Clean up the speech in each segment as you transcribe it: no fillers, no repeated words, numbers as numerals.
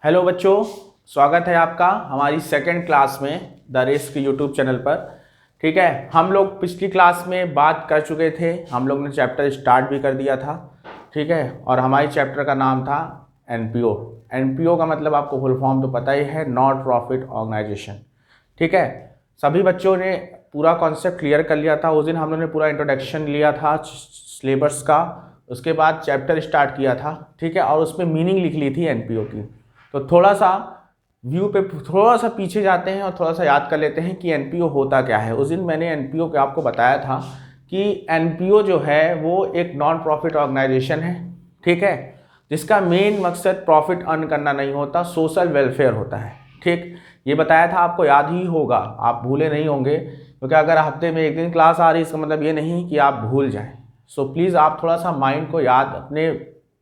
Hello बच्चों, स्वागत है आपका हमारी सेकंड क्लास में द रेस के यूट्यूब चैनल पर। ठीक है, हम लोग पिछली क्लास में बात कर चुके थे, हम लोग ने चैप्टर स्टार्ट भी कर दिया था। ठीक है, और हमारी चैप्टर का नाम था एनपीओ। एनपीओ का मतलब आपको फुल फॉर्म तो पता ही है, नॉट प्रॉफिट ऑर्गेनाइजेशन। ठीक है, सभी बच्चों ने पूरा कॉन्सेप्ट क्लियर कर लिया था। उस दिन हम लोगों ने पूरा इंट्रोडक्शन लिया था सिलेबस का, उसके बाद चैप्टर स्टार्ट किया था। ठीक है, और उसमें मीनिंग लिख ली थी एनपीओ की। तो थोड़ा सा व्यू पे थोड़ा सा पीछे जाते हैं और थोड़ा सा याद कर लेते हैं कि एनपीओ होता क्या है। उस दिन मैंने एनपीओ को आपको बताया था कि एनपीओ जो है वो एक नॉन प्रॉफिट ऑर्गेनाइजेशन है। ठीक है, जिसका मेन मकसद प्रॉफिट अर्न करना नहीं होता, सोशल वेलफेयर होता है। ठीक, ये बताया था, आपको याद ही होगा, आप भूले नहीं होंगे, क्योंकि अगर हफ्ते में एक दिन क्लास आ रही है इसका मतलब ये नहीं कि आप भूल जाएं। सो प्लीज़ आप थोड़ा सा माइंड को अपने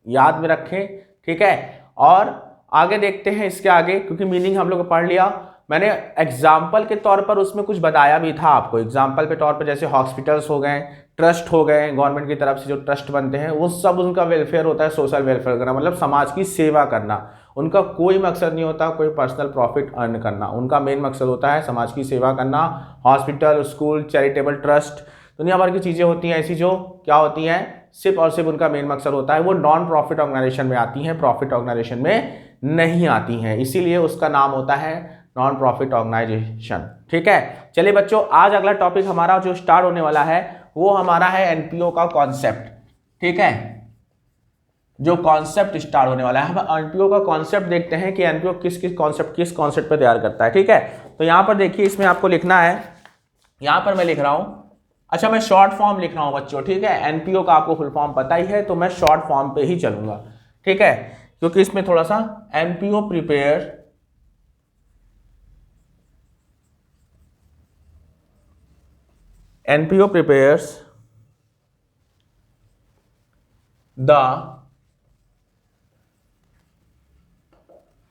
याद में रखें। ठीक है, और आगे देखते हैं इसके आगे, क्योंकि मीनिंग हम लोग पढ़ लिया। मैंने एग्जाम्पल के तौर पर उसमें कुछ बताया भी था आपको। एग्जाम्पल के तौर पर जैसे हॉस्पिटल्स हो गए, ट्रस्ट हो गए, गवर्नमेंट की तरफ से जो ट्रस्ट बनते हैं वो सब, उनका वेलफेयर होता है सोशल वेलफेयर करना, मतलब समाज की सेवा करना। उनका कोई मकसद नहीं होता कोई पर्सनल प्रॉफिट अर्न करना, उनका मेन मकसद होता है समाज की सेवा करना। हॉस्पिटल, स्कूल, चैरिटेबल ट्रस्ट, दुनिया भर की चीज़ें होती हैं ऐसी जो क्या होती हैं, सिर्फ और सिर्फ उनका मेन मकसद होता है, वो नॉन प्रॉफिट ऑर्गेनाइजेशन में आती हैं, प्रॉफिट ऑर्गेनाइजेशन में नहीं आती हैं, इसीलिए उसका नाम होता है नॉन प्रॉफिट ऑर्गेनाइजेशन। ठीक है, चलिए बच्चों, आज अगला टॉपिक हमारा जो स्टार्ट होने वाला है वो हमारा है एनपीओ का कॉन्सेप्ट। ठीक है, जो कॉन्सेप्ट स्टार्ट होने वाला है, हम एनपीओ का कॉन्सेप्ट देखते हैं कि एनपीओ किस कॉन्सेप्ट पे तैयार करता है। ठीक है, तो यहां पर देखिए, इसमें आपको लिखना है, यहां पर मैं लिख रहा हूं, अच्छा मैं शॉर्ट फॉर्म लिख रहा हूं बच्चों। ठीक है, एनपीओ का आपको फुल फॉर्म पता ही है, तो मैं शॉर्ट फॉर्म पे ही चलूंगा। ठीक है, क्योंकि इसमें थोड़ा सा NPO prepares the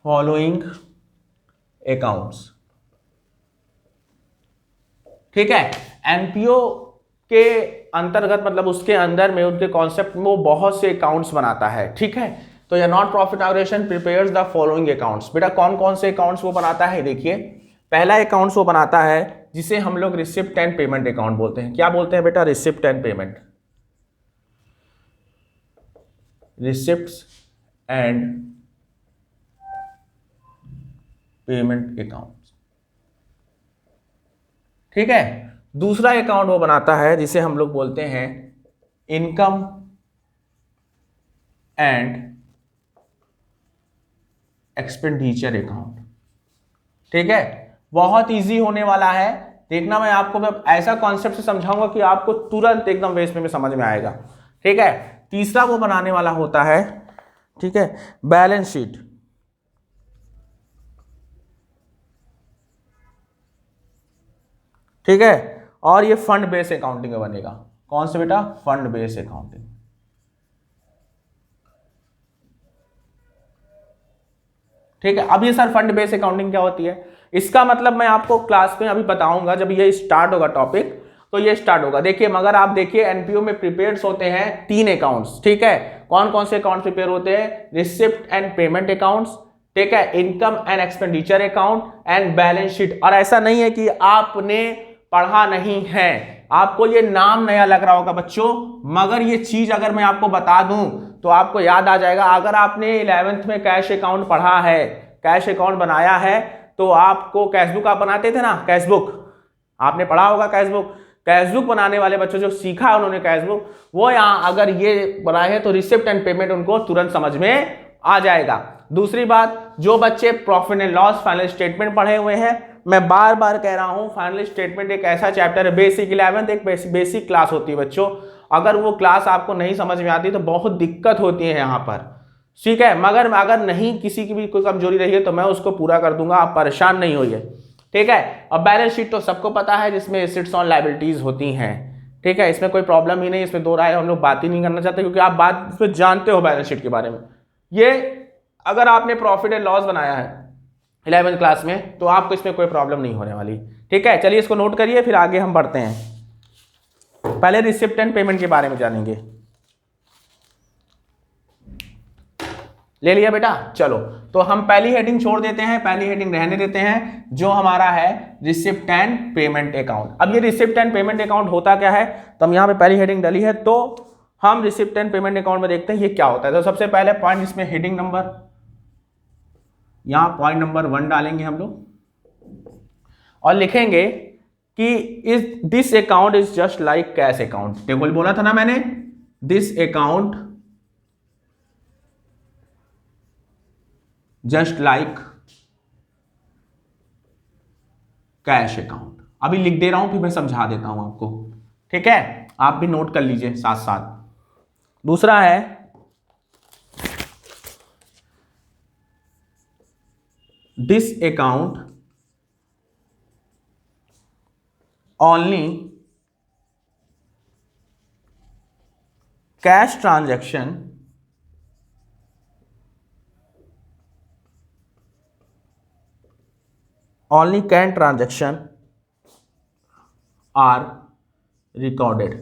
following accounts. ठीक है, एनपीओ के अंतर्गत मतलब उसके अंदर में, उनके कॉन्सेप्ट में वो बहुत से अकाउंट्स बनाता है। ठीक है, तो यह non profit organisation prepares the following accounts. बेटा कौन कौन से अकाउंट्स वो बनाता है, देखिए पहला अकाउंट्स वो बनाता है जिसे हम लोग रिसिप्ट एंड पेमेंट अकाउंट बोलते हैं। क्या बोलते हैं बेटा? Receipt and payment, receipts and payment account. ठीक है, दूसरा अकाउंट वो बनाता है जिसे हम लोग बोलते हैं इनकम एंड एक्सपेंडिचर अकाउंट। ठीक है, बहुत इजी होने वाला है, देखना मैं आपको ऐसा कॉन्सेप्ट से समझाऊंगा कि आपको तुरंत एकदम वेस्ट में समझ में आएगा। ठीक है, तीसरा वो बनाने वाला होता है, ठीक है, बैलेंस शीट। ठीक है, और ये फंड बेस्ड अकाउंटिंग में बनेगा। कौन से बेटा? Fund based accounting. ठीक है, अब ये सर फंड बेस्ड अकाउंटिंग क्या होती है, इसका मतलब मैं आपको क्लास में अभी बताऊंगा, जब ये स्टार्ट होगा टॉपिक तो ये स्टार्ट होगा। देखिए, मगर आप देखिए एनपीओ में प्रिपेयर्स होते हैं 3 अकाउंट्स। ठीक है, कौन कौन से अकाउंट प्रिपेयर होते हैं? रिसिप्ट एंड पेमेंट अकाउंट्स, ठीक है, income and expenditure account and balance sheet. और ऐसा नहीं है कि आपने पढ़ा नहीं है, आपको ये नाम नया लग रहा होगा बच्चों, मगर ये चीज अगर मैं आपको बता दूं तो आपको याद आ जाएगा। अगर आपने 11th में कैश अकाउंट पढ़ा है, कैश अकाउंट बनाया है, तो आपको कैशबुक आप बनाते थे ना, कैशबुक आपने पढ़ा होगा। कैशबुक बनाने वाले बच्चों जो सीखा उन्होंने कैशबुक, वो यहाँ अगर ये बनाए हैं तो रिसिप्ट एंड पेमेंट उनको तुरंत समझ में आ जाएगा। दूसरी बात, जो बच्चे profit and loss final statement पढ़े हुए हैं, मैं बार बार कह रहा हूं, फाइनल स्टेटमेंट एक ऐसा चैप्टर है, बेसिक 11th एक बेसिक क्लास होती है बच्चों। अगर वो क्लास आपको नहीं समझ में आती तो बहुत दिक्कत होती है यहाँ पर। ठीक है, मगर अगर नहीं किसी की भी कोई कमजोरी रही है तो मैं उसको पूरा कर दूंगा, आप परेशान नहीं होइए। ठीक है, अब बैलेंस शीट तो सबको पता है, जिसमें एसेट्स ऑन लायबिलिटीज होती हैं। ठीक है, इसमें कोई प्रॉब्लम ही नहीं, इसमें दो राय हम लोग बात ही नहीं करना चाहते, क्योंकि आप बात इसमें जानते हो बैलेंस शीट के बारे में। ये अगर आपने प्रॉफिट एंड लॉस बनाया है 11th क्लास में तो आपको इसमें कोई प्रॉब्लम नहीं होने वाली। ठीक है, चलिए इसको नोट करिए, फिर आगे हम बढ़ते हैं। पहले रिसिप्ट एंड पेमेंट के बारे में जानेंगे। ले लिया बेटा। चलो तो हम पहली हेडिंग छोड़ देते हैं, पहली हेडिंग रहने देते हैं जो हमारा है रिसिप्ट एंड पेमेंट अकाउंट। अब ये रिसिप्ट एंड पेमेंट अकाउंट होता क्या है, तो हम यहाँ पे पहली हेडिंग डाली है, तो हम रिसिप्ट एंड पेमेंट अकाउंट में देखते हैं ये क्या होता है। तो सबसे पहले पॉइंट इसमें हेडिंग नंबर, यहाँ पॉइंट नंबर 1 डालेंगे हम लोग और लिखेंगे कि is this account is just like cash account. देखो बोला था ना मैंने, this account just like cash account. अभी लिख दे रहा हूं फिर मैं समझा देता हूं आपको, ठीक है, आप भी नोट कर लीजिए साथ साथ। दूसरा है this account only cash transaction only can transaction are recorded,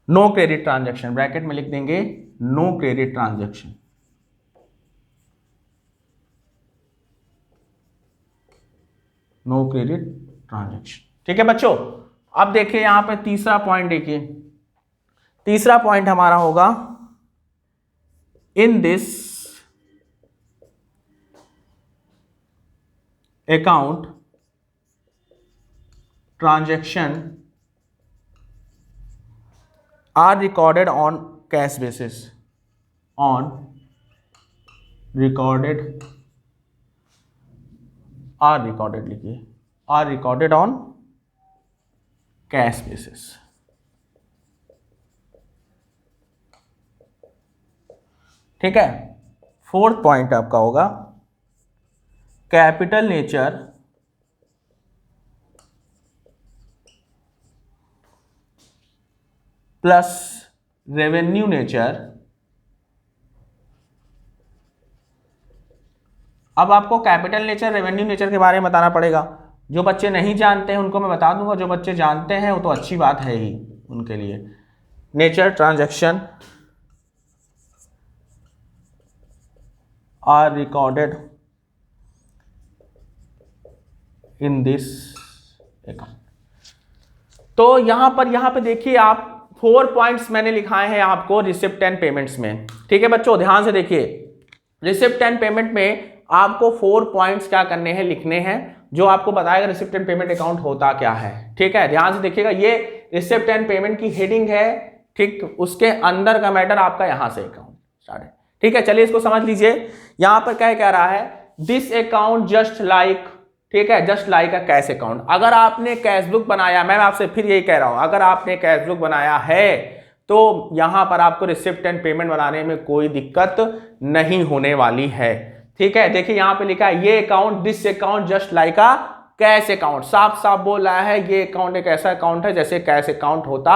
no credit transaction, bracket में लिख देंगे no credit transaction, no credit transaction। ठीक है बच्चों, अब देखिए यहां पे तीसरा पॉइंट, देखिए तीसरा पॉइंट हमारा होगा in this account transaction are recorded on cash basis, on recorded are recorded लिखिए, are recorded on cash basis। ठीक है, फोर्थ पॉइंट आपका होगा capital nature plus revenue nature. अब आपको कैपिटल नेचर रेवेन्यू नेचर के बारे में बताना पड़ेगा। जो बच्चे नहीं जानते हैं उनको मैं बता दूंगा, जो बच्चे जानते हैं वो तो अच्छी बात है ही उनके लिए। Nature transaction are recorded in this account. तो यहां पे देखिए आप 4 पॉइंट्स मैंने लिखाए हैं आपको रिसिप्ट एंड पेमेंट्स में। ठीक है बच्चों, ध्यान से देखिए, रिसिप्ट एंड पेमेंट में आपको 4 पॉइंट्स क्या करने हैं, लिखने हैं, जो आपको बताएगा रिसिप्ट एंड पेमेंट अकाउंट होता क्या है। ठीक है, ध्यान से देखिएगा, ये रिसिप्ट एंड पेमेंट की हेडिंग है, ठीक, उसके अंदर का मैटर आपका यहां से अकाउंट स्टार्ट है। ठीक है, चलिए इसको समझ लीजिए। यहां पर क्या कह रहा है, दिस अकाउंट जस्ट लाइक, ठीक है, just like a cash account. अगर आपने कैश बुक बनाया, मैं आपसे फिर यही कह रहा हूं, अगर आपने कैश बुक बनाया है तो यहां पर आपको रिसिप्ट एंड पेमेंट बनाने में कोई दिक्कत नहीं होने वाली है। ठीक है, देखिए यहां पे लिखा है ये account, this account just like a cash account. साफ साफ बोल रहा है ये अकाउंट एक ऐसा अकाउंट है जैसे कैश अकाउंट होता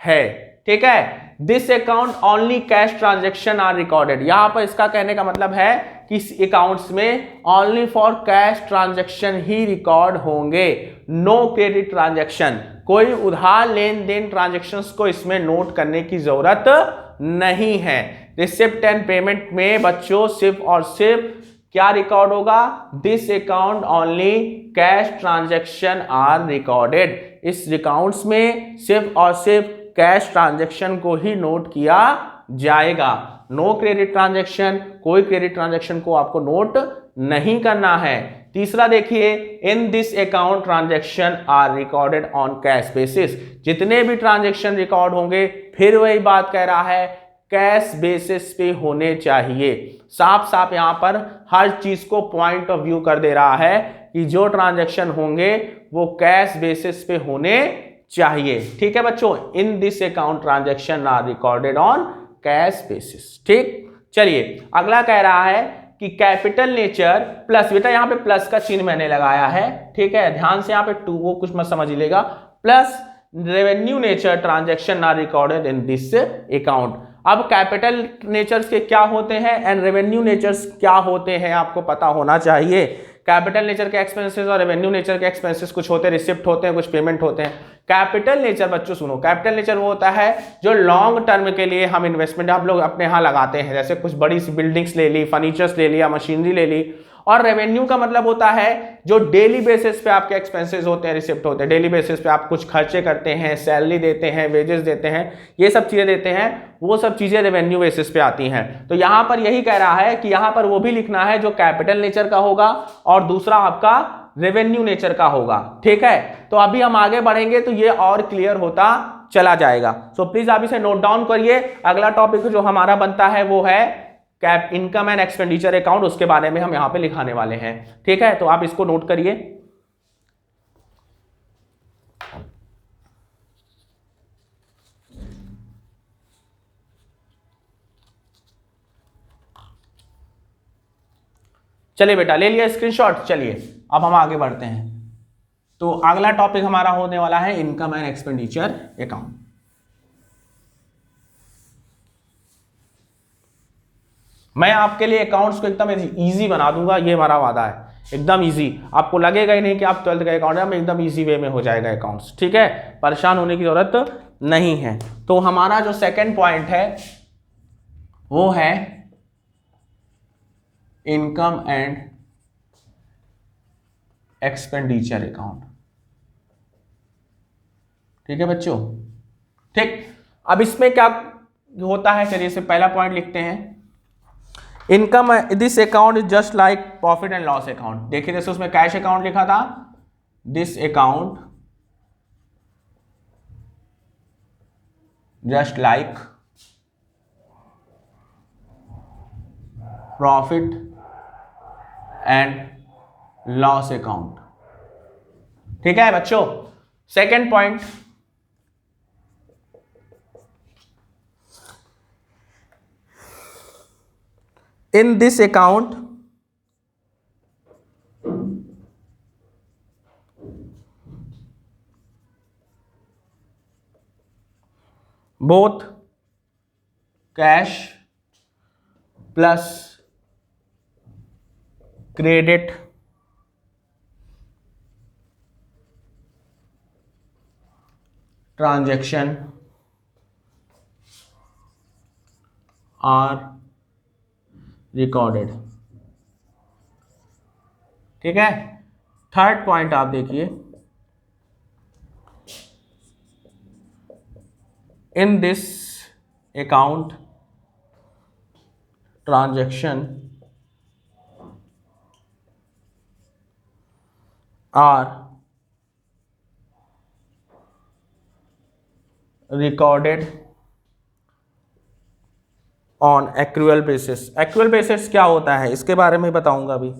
है। ठीक है, this account only cash transaction are recorded. यहां पर इसका कहने का मतलब है कि इस अकाउंट्स में only for cash transaction he record होंगे, नो क्रेडिट ट्रांजेक्शन। कोई उधार लेन देन ट्रांजेक्शंस को इसमें नोट करने की जरूरत नहीं है। रिसिप्ट एंड पेमेंट में बच्चों सिर्फ और सिर्फ क्या रिकॉर्ड होगा, this account only cash transaction are recorded. इस अकाउंट्स में सिर्फ और सिर्फ कैश ट्रांजैक्शन को ही नोट किया जाएगा, नो क्रेडिट ट्रांजैक्शन, कोई क्रेडिट ट्रांजैक्शन को आपको नोट नहीं करना है। तीसरा देखिए, in this account transaction are recorded on cash basis. जितने भी ट्रांजैक्शन रिकॉर्ड होंगे, फिर वही बात कह रहा है, कैश बेसिस पे होने चाहिए। साफ साफ यहां पर हर चीज को पॉइंट ऑफ व्यू कर दे रहा है कि जो ट्रांजैक्शन होंगे वो कैश बेसिस पे होने चाहिए। ठीक है बच्चों, in this account transaction are recorded on cash basis. ठीक, चलिए अगला कह रहा है कि कैपिटल नेचर प्लस, बेटा यहां पे प्लस का चिन्ह मैंने लगाया है, ठीक है, ध्यान से यहां पे टू वो कुछ मत समझ लेगा, plus revenue nature transaction are recorded in this account. अब कैपिटल नेचर्स के क्या होते हैं एंड रेवेन्यू नेचर्स क्या होते हैं आपको पता होना चाहिए। कैपिटल नेचर के एक्सपेंसेस और रेवेन्यू नेचर के एक्सपेंसेस कुछ होते हैं, रिसिप्ट होते हैं, कुछ पेमेंट होते हैं। कैपिटल नेचर बच्चों सुनो, कैपिटल नेचर वो होता है जो लॉन्ग टर्म के लिए हम इन्वेस्टमेंट आप लोग अपने यहाँ लगाते हैं, जैसे कुछ बड़ी सी बिल्डिंग्स ले ली, फर्नीचर्स ले लिया, मशीनरी ले ली। और रेवेन्यू का मतलब होता है जो डेली बेसिस पे आपके एक्सपेंसेस होते हैं, रिसिप्ट होते हैं, डेली बेसिस पे आप कुछ खर्चे करते हैं, सैलरी देते हैं, वेजेस देते हैं, ये सब चीजें देते हैं, वो सब चीजें रेवेन्यू बेसिस पे आती हैं। तो यहां पर यही कह रहा है कि यहां पर वो भी लिखना है जो कैपिटल नेचर का होगा और दूसरा आपका रेवेन्यू नेचर का होगा। ठीक है, तो अभी हम आगे बढ़ेंगे तो ये और क्लियर होता चला जाएगा। सो प्लीज आप इसे नोट डाउन करिए। अगला टॉपिक जो हमारा बनता है वो है cap income and expenditure account, उसके बारे में हम यहां पे लिखाने वाले हैं। ठीक है, तो आप इसको नोट करिए। चलिए बेटा, ले लिया स्क्रीनशॉट। चलिए अब हम आगे बढ़ते हैं। तो अगला टॉपिक हमारा होने वाला है इनकम एंड एक्सपेंडिचर अकाउंट। मैं आपके लिए अकाउंट्स को एकदम इजी बना दूंगा, ये हमारा वादा है, एकदम इजी। आपको लगेगा ही नहीं कि आप 12th का अकाउंट है, एकदम इजी वे में हो जाएगा अकाउंट्स। ठीक है, परेशान होने की जरूरत नहीं है। तो हमारा जो सेकंड पॉइंट है वो है इनकम एंड एक्सपेंडिचर अकाउंट। ठीक है बच्चों, ठीक। अब इसमें क्या होता है, चलिए इसे पहला पॉइंट लिखते हैं। Income, this account is just like profit and loss account. देखिए जैसे उसमें कैश अकाउंट लिखा था, this account just like profit and loss account. ठीक है बच्चों, second point, in this account both cash plus credit transaction are recorded. ठीक है, थर्ड पॉइंट आप देखिए, in this account transaction are recorded on accrual basis. Accrual basis क्या होता है इसके बारे में बताऊंगा अभी।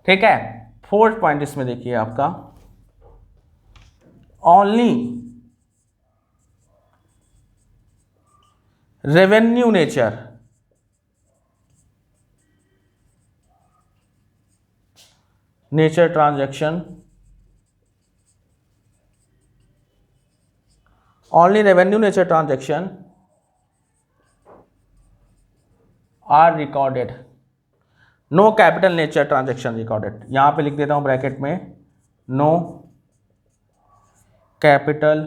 ठीक है, फोर्थ पॉइंट इसमें देखिए आपका, only revenue nature transaction, only revenue nature transaction are recorded, no capital nature transaction recorded। यहां पे लिख देता हूं ब्रैकेट में, no capital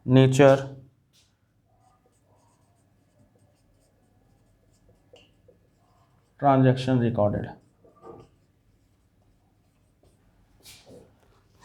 nature transaction recorded।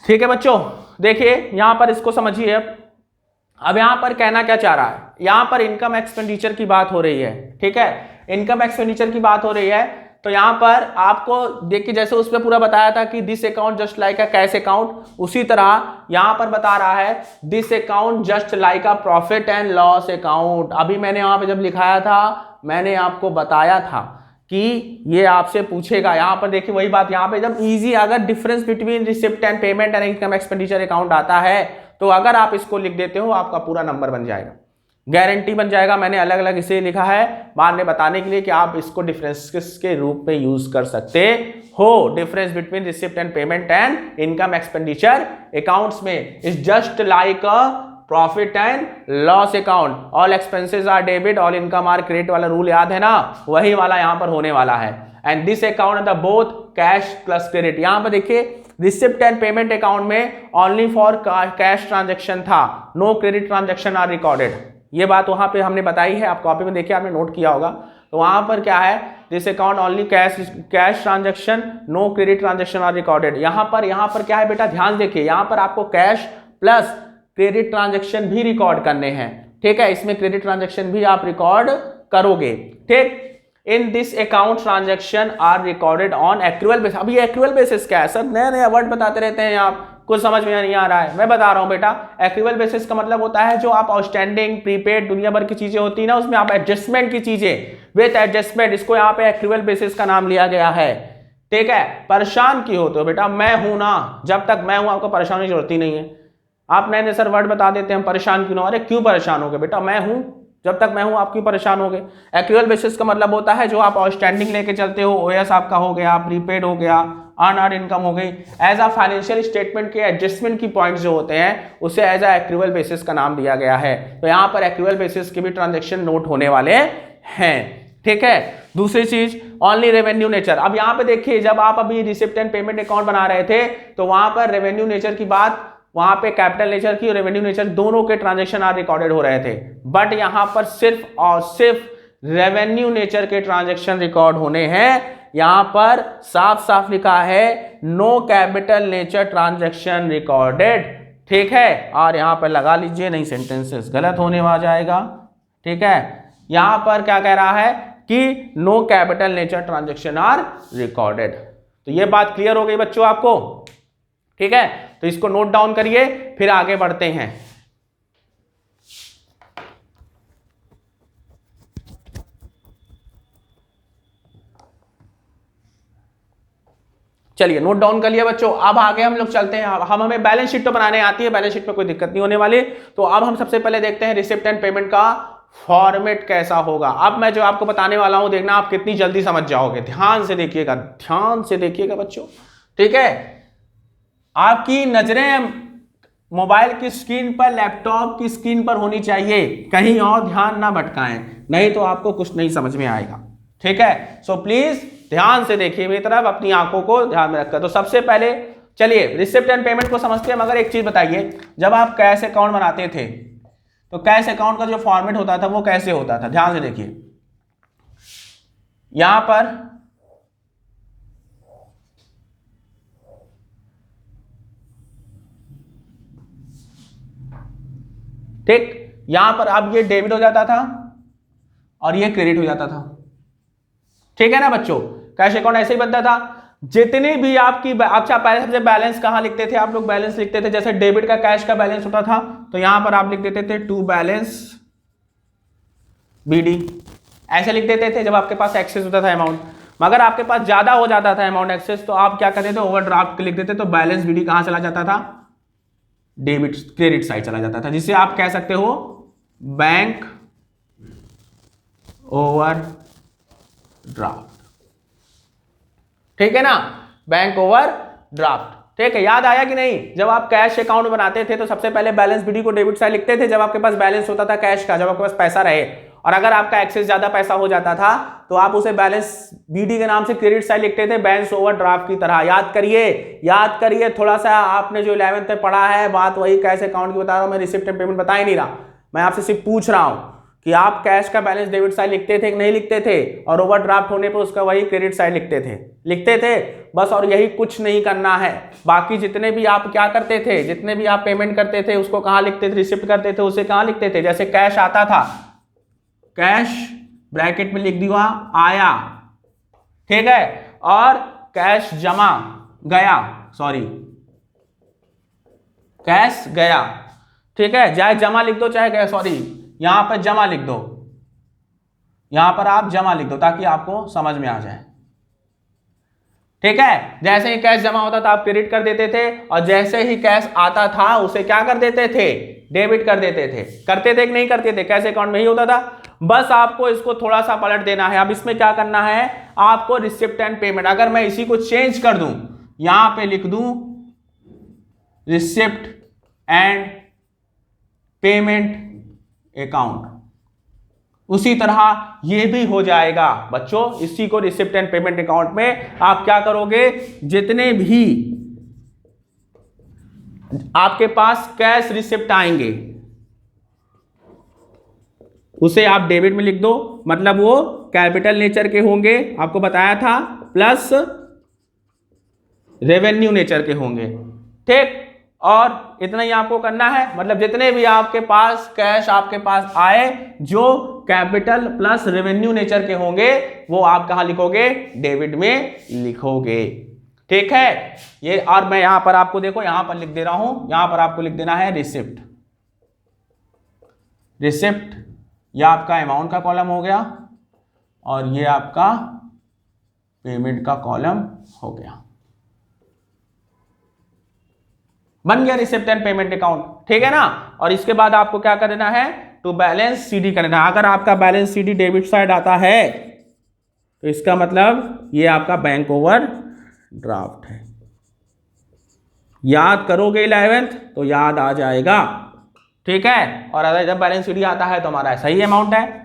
ठीक है बच्चों, देखिए यहां पर इसको समझिए। अब यहां पर कहना क्या चाह रहा है, यहां पर इनकम एक्सपेंडिचर की बात हो रही है। ठीक है, इनकम एक्सपेंडिचर की बात हो रही है, तो यहां पर आपको देखिए जैसे उस पर पूरा बताया था कि this account just like a cash account, उसी तरह यहां पर बता रहा है this account just like a profit and loss account. अभी मैंने यहां पर जब लिखाया था, मैंने आपको बताया था कि ये आपसे पूछेगा। यहां पर देखिए वही बात, यहां पे जब इजी, अगर difference between receipt and payment and income expenditure account आता है, तो अगर आप इसको लिख देते हो आपका पूरा नंबर बन जाएगा, गारंटी बन जाएगा। मैंने अलग अलग इसे लिखा है बाद में बताने के लिए कि आप इसको डिफरेंस के रूप में यूज कर सकते हो। Difference between receipt and payment and income expenditure accounts में is just like a profit and loss account. All expenses are debit, all income are credit वाला रूल याद है ना, वही वाला यहां पर होने वाला है। And this account the both cash plus credit. यहां पर देखिए रिसिप्ट एंड पेमेंट अकाउंट में ओनली फॉर कैश ट्रांजेक्शन था, no credit transaction are recorded. ये बात वहां पे हमने बताई है, आप कॉपी में देखिए, आपने नोट किया होगा। तो वहां पर क्या है, this account only cash transaction, no credit transaction are recorded. यहां पर क्या है बेटा, ध्यान देखिए, यहां पर आपको कैश प्लस क्रेडिट ट्रांजेक्शन भी रिकॉर्ड करने हैं, ठीक है, इसमें क्रेडिट ट्रांजेक्शन भी आप रिकॉर्ड करोगे, ठीक। In this account transaction are recorded on accrual basis. अब ये एक्रूअल बेसिस क्या है सर, नया नया वर्ड बताते रहते हैं आप, कुछ समझ में नहीं आ रहा है, मैं बता रहा हूं बेटा। एक्रूअल बेसिस का मतलब होता है जो आप आउटस्टैंडिंग, प्रीपेड, दुनिया भर की चीजें होती है ना, उसमें आप एडजस्टमेंट की चीजें विद एडजस्टमेंट, इसको यहाँ पे एक्रूअल बेसिस का नाम लिया गया है, ठीक है। परेशान क्यों होते हो बेटा, मैं हूं ना, जब तक मैं हूं आपको परेशान की जरूरत ही नहीं है। आप नए नए सर वर्ड बता देते हैं, हम परेशान क्यों ना, अरे क्यों परेशान हो गए बेटा, मैं हूं, जब तक मैं हूं आप क्यों परेशान हो गए। एक्रूअल बेसिस का मतलब होता है जो आप आउटस्टैंडिंग लेके चलते हो, ओएस आपका हो गया, प्रीपेड हो गया, अनअर्न्ड इनकम हो गई, एज अ फाइनेंशियल स्टेटमेंट के एडजस्टमेंट की पॉइंट्स जो होते हैं उसे एज अ एक्रूअल बेसिस का नाम दिया गया है। तो यहाँ पर एक्रूअल बेसिस के भी ट्रांजेक्शन नोट होने वाले हैं, ठीक है। दूसरी चीज ओनली रेवेन्यू नेचर। अब यहाँ पे देखिए, जब आप अभी रिसिप्ट एंड पेमेंट अकाउंट बना रहे थे तो वहां पर रेवेन्यू नेचर की बात, वहां पे कैपिटल नेचर की और रेवेन्यू नेचर दोनों के ट्रांजेक्शन आर रिकॉर्डेड हो रहे थे, बट यहां पर सिर्फ और सिर्फ रेवेन्यू नेचर के ट्रांजेक्शन रिकॉर्ड होने हैं। यहां पर साफ साफ लिखा है no capital nature transaction recorded, ठीक है। और यहां पर लगा लीजिए, नहीं सेंटेंसेस गलत होने आ जाएगा, ठीक है। यहां पर क्या कह रहा है कि no capital nature transaction are recorded. तो ये बात क्लियर हो गई बच्चों आपको, ठीक है। तो इसको नोट डाउन करिए, फिर आगे बढ़ते हैं। चलिए नोट डाउन कर लिया बच्चों, अब आगे हम लोग चलते हैं। हमें बैलेंस शीट तो बनाने आती है, बैलेंस शीट में कोई दिक्कत नहीं होने वाली। तो अब हम सबसे पहले देखते हैं रिसिप्ट एंड पेमेंट का फॉर्मेट कैसा होगा। अब मैं जो आपको बताने वाला हूं, देखना आप कितनी जल्दी समझ जाओगे, ध्यान से देखिएगा, ध्यान से देखिएगा बच्चों, ठीक है। आपकी नजरें मोबाइल की स्क्रीन पर, लैपटॉप की स्क्रीन पर होनी चाहिए, कहीं और ध्यान ना भटकाएं, नहीं तो आपको कुछ नहीं समझ में आएगा, ठीक है। सो प्लीज ध्यान से देखिए मेरी तरफ, अपनी आंखों को ध्यान में रखकर। तो सबसे पहले चलिए रिसिप्ट एंड पेमेंट को समझते हैं, मगर एक चीज बताइए, जब आप कैश अकाउंट बनाते थे तो कैश अकाउंट का जो फॉर्मेट होता था वो कैसे होता था, ध्यान से देखिए। यहां पर ठीक, यहां पर अब ये डेबिट हो जाता था और ये क्रेडिट हो जाता था, ठीक है ना बच्चों। कैश अकाउंट ऐसे ही बनता था। जितनी भी आपकी, अच्छा पहले सबसे बैलेंस कहां लिखते थे आप लोग, बैलेंस लिखते थे, जैसे डेबिट का कैश का बैलेंस होता था तो यहां पर आप लिख देते थे टू बैलेंस बीडी, ऐसे लिख देते थे जब आपके पास एक्सेस होता था अमाउंट। मगर आपके पास ज्यादा हो जाता था अमाउंट एक्सेस, तो आप क्या करते थे, ओवरड्राफ्ट लिख देते, तो बैलेंस बीडी कहां चला जाता था, डेबिट क्रेडिट साइड चला जाता था, जिसे आप कह सकते हो बैंक ओवरड्राफ्ट, ठीक है ना, बैंक ओवरड्राफ्ट, ठीक है। याद आया कि नहीं, जब आप कैश अकाउंट बनाते थे तो सबसे पहले बैलेंस बीडी को डेबिट साइड लिखते थे, जब आपके पास बैलेंस होता था कैश का, जब आपके पास पैसा रहे, और अगर आपका एक्सेस ज्यादा पैसा हो जाता था तो आप उसे बैलेंस बीडी के नाम से क्रेडिट साइड लिखते थे, बैंक ओवरड्राफ्ट की तरह। याद करिए थोड़ा सा, आपने जो 11th में पढ़ा है, बात वही कैश अकाउंट की बता रहा हूं मैं, रिसिप्ट एंड पेमेंट बता ही नहीं रहा, मैं आपसे सिर्फ पूछ रहा हूं कि आप कैश का बैलेंस डेबिट साइड लिखते थे कि नहीं लिखते थे, और ओवरड्राफ्ट होने पर उसका वही क्रेडिट साइड लिखते थे बस, और यही कुछ नहीं करना है। बाकी जितने भी आप क्या करते थे, जितने भी आप पेमेंट करते थे उसको कहां लिखते थे, रिसिप्ट करते थे उसे कहां लिखते थे, जैसे कैश आता था, कैश ब्रैकेट में लिख दिया आया, ठीक है, और कैश जमा गया, सॉरी कैश गया, ठीक है, चाहे जमा लिख दो चाहे गया, सॉरी यहां पर जमा लिख दो, यहां पर आप जमा लिख दो ताकि आपको समझ में आ जाए, ठीक है। जैसे ही कैश जमा होता था आप क्रेडिट कर देते थे, और जैसे ही कैश आता था उसे क्या कर देते थे, डेबिट कर देते थे। करते थे कि नहीं करते थे, कैश अकाउंट में ही होता था। बस आपको इसको थोड़ा सा पलट देना है। अब इसमें क्या करना है आपको, रिसिप्ट एंड पेमेंट, अगर मैं इसी को चेंज कर दूं, यहां पे लिख दूं रिसिप्ट एंड पेमेंट अकाउंट। उसी तरह ये भी हो जाएगा बच्चों, इसी को रिसिप्ट एंड पेमेंट अकाउंट में आप क्या करोगे, जितने भी आपके पास कैश रिसिप्ट आएंगे उसे आप डेबिट में लिख दो, मतलब वो कैपिटल नेचर के होंगे, आपको बताया था, प्लस रेवेन्यू नेचर के होंगे, ठीक। और इतना ही आपको करना है, मतलब जितने भी आपके पास कैश आपके पास आए जो कैपिटल प्लस रेवेन्यू नेचर के होंगे वो आप कहां लिखोगे, डेबिट में लिखोगे, ठीक है। ये और मैं यहां पर आपको देखो यहां पर लिख दे रहा हूं, यहां पर आपको लिख देना है रिसिप्ट। रिसिप्ट यह आपका अमाउंट का कॉलम हो गया और ये आपका पेमेंट का कॉलम हो गया, बन गया रिसिप्ट एंड पेमेंट अकाउंट, ठीक है ना। और इसके बाद आपको क्या करना है, टू बैलेंस सीडी करना है। अगर आपका बैलेंस सीडी डेबिट साइड आता है तो इसका मतलब ये आपका बैंक ओवर ड्राफ्ट है। याद करोगे 11th तो याद आ जाएगा, ठीक है। और अगर जब बैलेंस सीडी आता है तो हमारा सही अमाउंट है।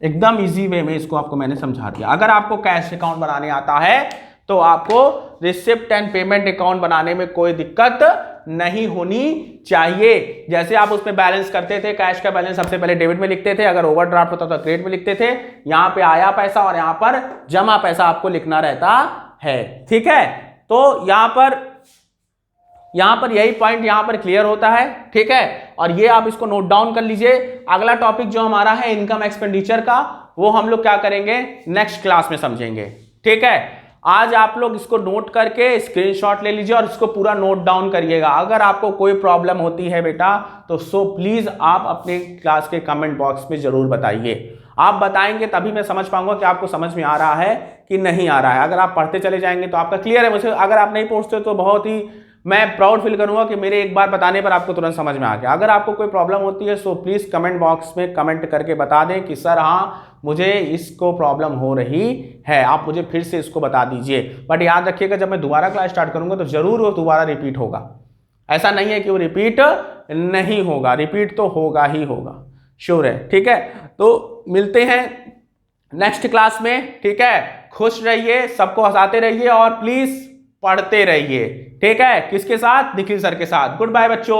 एकदम इजी वे में इसको आपको मैंने समझा दिया। अगर आपको कैश अकाउंट बनाने आता है तो आपको रिसिप्ट एंड पेमेंट अकाउंट बनाने में कोई दिक्कत नहीं होनी चाहिए। जैसे आप उसमें बैलेंस करते थे, कैश का बैलेंस सबसे पहले डेबिट में लिखते थे, अगर ओवरड्राफ्ट होता तो क्रेडिट में लिखते थे, यहां पे आया पैसा और यहां पर जमा पैसा आपको लिखना रहता है, ठीक है। तो यहां पर यही पॉइंट यहां पर क्लियर होता है, ठीक है। और ये आप इसको नोट डाउन कर लीजिए। अगला टॉपिक जो हमारा है इनकम एक्सपेंडिचर का, वो हम लोग क्या करेंगे, नेक्स्ट क्लास में समझेंगे, ठीक है। आज आप लोग इसको नोट करके स्क्रीनशॉट ले लीजिए और इसको पूरा नोट डाउन करिएगा। अगर आपको कोई प्रॉब्लम होती है बेटा तो प्लीज आप अपने क्लास के कमेंट बॉक्स में जरूर बताइए। आप बताएंगे तभी मैं समझ पाऊंगा कि आपको समझ में आ रहा है कि नहीं आ रहा है। अगर आप पढ़ते चले जाएंगे तो आपका क्लियर है मुझे, अगर आप नहीं पढ़ते तो बहुत ही मैं प्राउड फील करूंगा कि मेरे एक बार बताने पर आपको तुरंत समझ में आ गया। अगर आपको कोई प्रॉब्लम होती है प्लीज कमेंट बॉक्स में कमेंट करके बता दें कि सर हाँ मुझे इसको प्रॉब्लम हो रही है, आप मुझे फिर से इसको बता दीजिए। बट याद रखिएगा जब मैं दोबारा क्लास स्टार्ट करूंगा तो जरूर वो दोबारा रिपीट होगा, ऐसा नहीं है कि वो रिपीट नहीं होगा, रिपीट तो होगा ही होगा, श्योर है, ठीक है। तो मिलते हैं नेक्स्ट क्लास में, ठीक है। खुश रहिए, सबको हंसाते रहिए और प्लीज पढ़ते रहिए, ठीक है। किसके साथ, निखिल सर के साथ। गुड बाय बच्चों।